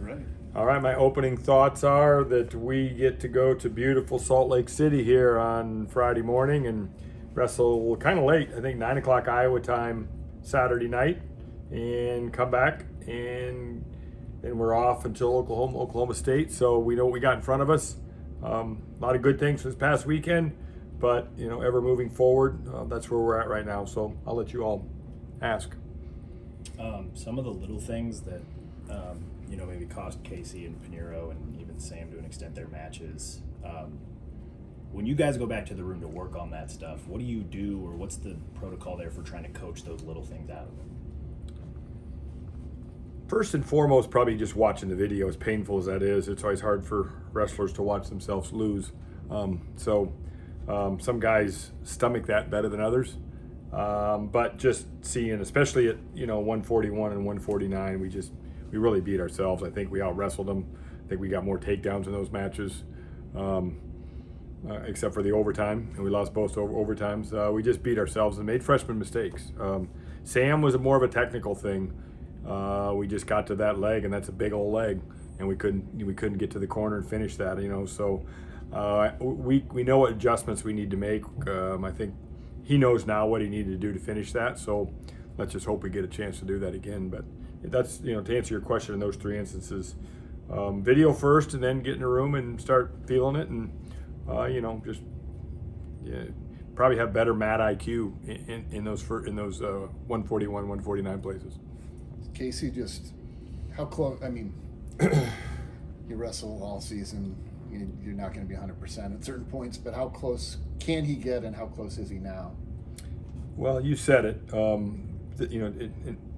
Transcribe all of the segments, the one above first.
right. All right, my opening thoughts are that we get to go to beautiful Salt Lake City here on Friday morning and wrestle kind of late. I think 9 o'clock Iowa time Saturday night, and come back, and then we're off until Oklahoma State. So we know what we got in front of us. A lot of good things this past weekend, but ever moving forward, that's where we're at right now. So I'll let you all ask. Some of the little things that maybe cost Casey and Pinheiro and even Sam to an extent their matches. When you guys go back to the room to work on that stuff, what do you do, or what's the protocol there for trying to coach those little things out of them? First and foremost, probably just watching the video. As painful as that is, it's always hard for wrestlers to watch themselves lose. Some guys stomach that better than others. But just seeing, especially at 141 and 149, we really beat ourselves. I think we out wrestled them. I think we got more takedowns in those matches, except for the overtime, and we lost both overtimes. We just beat ourselves and made freshman mistakes. Sam was more of a technical thing. We just got to that leg, and that's a big old leg, and we couldn't get to the corner and finish that. So we know what adjustments we need to make. I think he knows now what he needed to do to finish that. So let's just hope we get a chance to do that again. But that's to answer your question in those three instances, video first, and then get in a room and start feeling it, and probably have better mat IQ in those 141, 149 places. Casey, just how close? I mean, you wrestle all season. You're not going to be 100% at certain points, but how close can he get, and how close is he now? Well, you said it.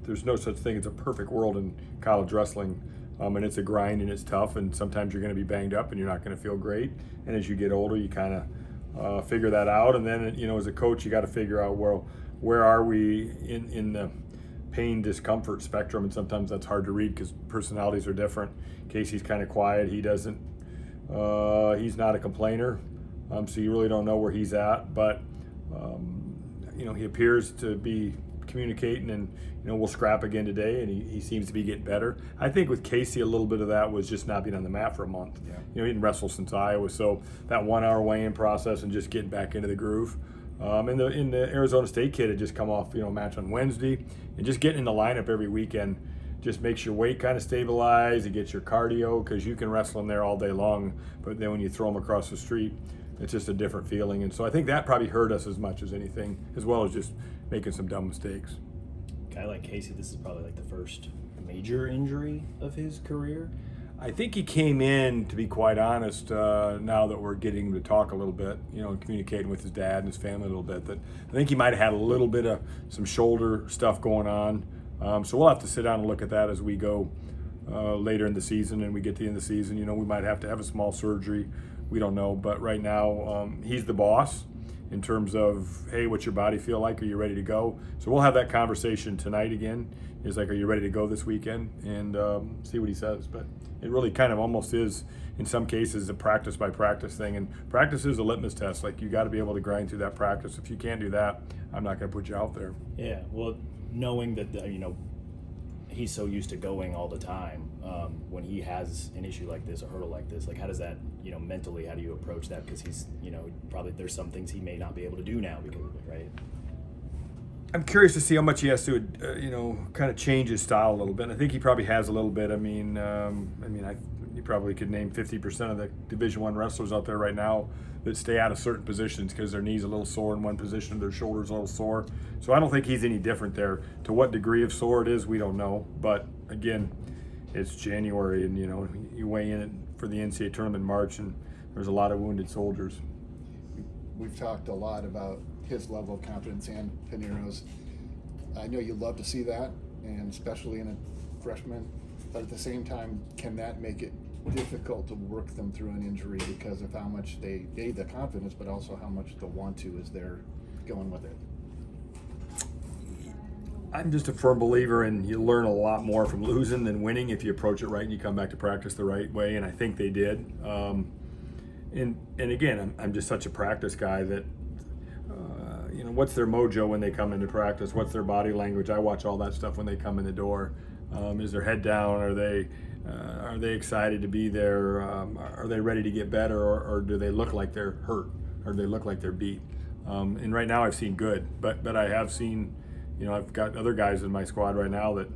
There's no such thing as a perfect world in college wrestling, and it's a grind and it's tough, and sometimes you're going to be banged up and you're not going to feel great. And as you get older, you kind of figure that out. And then as a coach, you got to figure out where are we in the pain discomfort spectrum, and sometimes that's hard to read because personalities are different. Casey's kind of quiet. He's not a complainer, so you really don't know where he's at, but he appears to be communicating, and we'll scrap again today, and he seems to be getting better. I think with Casey, a little bit of that was just not being on the mat for a month. Yeah. He didn't wrestle since Iowa, so that 1 hour weigh-in process and just getting back into the groove. In the Arizona State kid had just come off a match on Wednesday, and just getting in the lineup every weekend just makes your weight kind of stabilize. It gets your cardio, because you can wrestle in there all day long, but then when you throw them across the street, it's just a different feeling. And so I think that probably hurt us as much as anything, as well as just making some dumb mistakes. A guy like Casey, this is probably like the first major injury of his career. I think he came in, to be quite honest, now that we're getting him to talk a little bit, and communicating with his dad and his family a little bit, that I think he might have had a little bit of some shoulder stuff going on. So we'll have to sit down and look at that as we go later in the season, and we get to the end of the season. We might have to have a small surgery. We don't know. But right now, he's the boss in terms of, hey, what's your body feel like? Are you ready to go? So we'll have that conversation tonight again. It's like, are you ready to go this weekend? And see what he says. But it really kind of almost is, in some cases, a practice by practice thing. And practice is a litmus test. Like, you got to be able to grind through that practice. If you can't do that, I'm not going to put you out there. Yeah, well, knowing that he's so used to going all the time, when he has an issue like this, a hurdle like this, like, how does that, mentally, how do you approach that? Because he's, probably there's some things he may not be able to do now because of it, right? I'm curious to see how much he has to, kind of change his style a little bit. I think he probably has a little bit. You probably could name 50% of the Division I wrestlers out there right now that stay out of certain positions because their knee's a little sore in one position, their shoulder's a little sore. So I don't think he's any different there. To what degree of sore it is, we don't know. But again, it's January, and you weigh in for the NCAA tournament in March, and there's a lot of wounded soldiers. We've talked a lot about his level of confidence and Pinheiro's. I know you love to see that, and especially in a freshman, but at the same time, can that make it difficult to work them through an injury because of how much the confidence, but also how much the want to is there going with it? I'm just a firm believer in you learn a lot more from losing than winning if you approach it right and you come back to practice the right way, and I think they did. And again, I'm just such a practice guy that what's their mojo when they come into practice? What's their body language? I watch all that stuff when they come in the door. Is their head down? Are they Are they excited to be there? Are they ready to get better, or do they look like they're hurt, or do they look like they're beat? And right now I've seen good, but I have seen, I've got other guys in my squad right now that,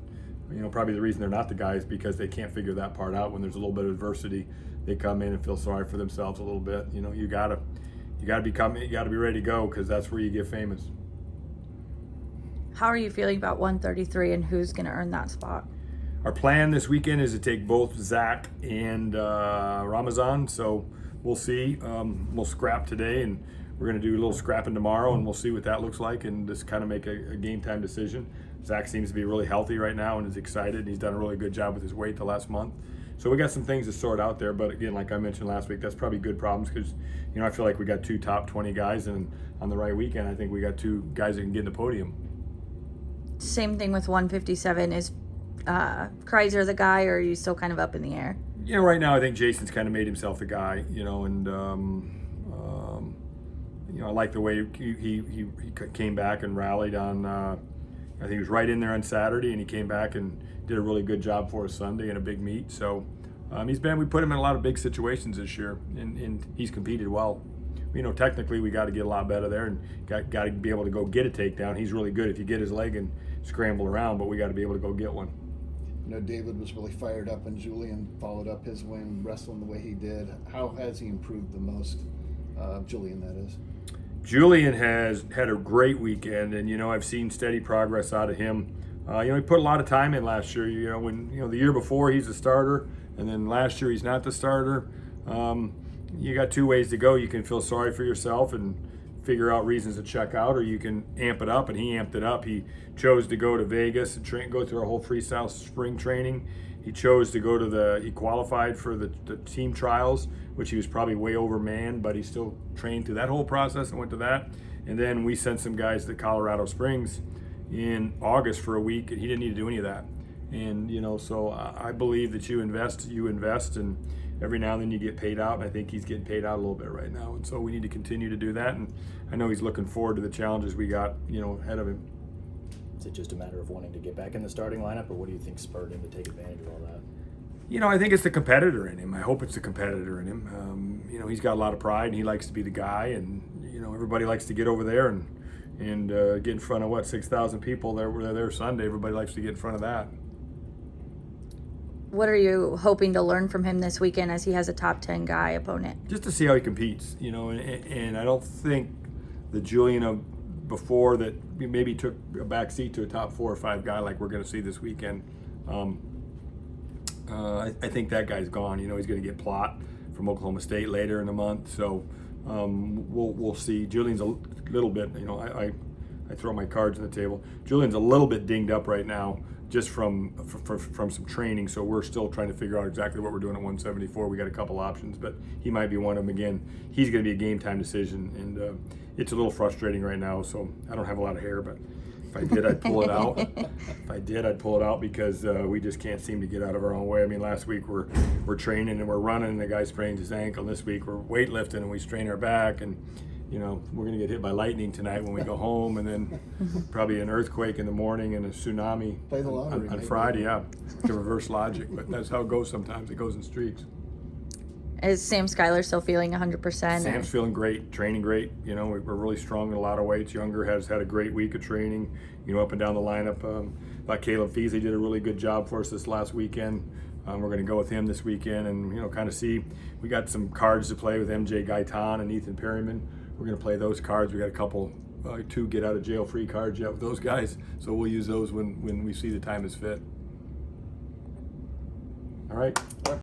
probably the reason they're not the guys because they can't figure that part out. When there's a little bit of adversity, they come in and feel sorry for themselves a little bit. You gotta be ready to go, because that's where you get famous. How are you feeling about 133 and who's going to earn that spot? Our plan this weekend is to take both Zach and Ramazan, so we'll see. We'll scrap today, and we're going to do a little scrapping tomorrow, and we'll see what that looks like, and just kind of make a game time decision. Zach seems to be really healthy right now and is excited, and he's done a really good job with his weight the last month. So we got some things to sort out there, but again, like I mentioned last week, that's probably good problems, because I feel like we got 2 top 20 guys, and on the right weekend, I think we got 2 guys that can get in the podium. Same thing with 157. Is Kreiser the guy, or are you still kind of up in the air? Right now I think Jason's kind of made himself the guy, and I like the way he came back and rallied on. I think he was right in there on Saturday, and he came back and did a really good job for us Sunday in a big meet. So we put him in a lot of big situations this year, and he's competed well. Technically we got to get a lot better there, and got to be able to go get a takedown. He's really good if you get his leg and scramble around, but we got to be able to go get one. David was really fired up, and Julian followed up his win wrestling the way he did. How has he improved the most? Julian, that is. Julian has had a great weekend, and I've seen steady progress out of him. He put a lot of time in last year. When the year before he's a starter, and then last year he's not the starter. You got 2 ways to go. You can feel sorry for yourself and figure out reasons to check out, or you can amp it up, and he amped it up. He chose to go to Vegas and go through a whole freestyle spring training. He chose to go to he qualified for the team trials, which he was probably way overmanned, but he still trained through that whole process and went to that. And then we sent some guys to Colorado Springs in August for a week, and he didn't need to do any of that. And so I believe that you invest, and every now and then you get paid out, and I think he's getting paid out a little bit right now. And so we need to continue to do that, and I know he's looking forward to the challenges we got, ahead of him. Is it just a matter of wanting to get back in the starting lineup, or what do you think spurred him to take advantage of all that? I think it's the competitor in him. I hope it's the competitor in him. He's got a lot of pride, and he likes to be the guy, and everybody likes to get over there and get in front of 6,000 people. They're there Sunday. Everybody likes to get in front of that. What are you hoping to learn from him this weekend, as he has a top 10 guy opponent? Just to see how he competes, and I don't think the Julian of before that maybe took a back seat to a top 4 or 5 guy like we're going to see this weekend. I think that guy's gone. He's going to get Plot from Oklahoma State later in the month, so we'll see. Julian's a little bit, I throw my cards on the table. Julian's a little bit dinged up right now, just from some training, so we're still trying to figure out exactly what we're doing at 174. We got a couple options, but he might be one of them. Again, he's going to be a game time decision, and it's a little frustrating right now. So I don't have a lot of hair, but if I did, I'd pull it out. If I did, I'd pull it out, because we just can't seem to get out of our own way. I mean, last week we're training and we're running, and the guy sprains his ankle. This week we're weightlifting and we strain our back, and we're going to get hit by lightning tonight when we go home, and then probably an earthquake in the morning and a tsunami Play the lottery, on maybe. Friday. Yeah, to reverse logic, but that's how it goes sometimes. It goes in streaks. Is Sam Schuyler still feeling 100%? Sam's feeling great, training great. We're really strong in a lot of weights. Younger has had a great week of training, up and down the lineup. Thought Caleb Feasley did a really good job for us this last weekend. We're going to go with him this weekend, and kind of see. We got some cards to play with MJ Gaitan and Ethan Perryman. We're going to play those cards. We got a couple, 2 get out of jail free cards yet with those guys, so we'll use those when we see the time is fit. All right.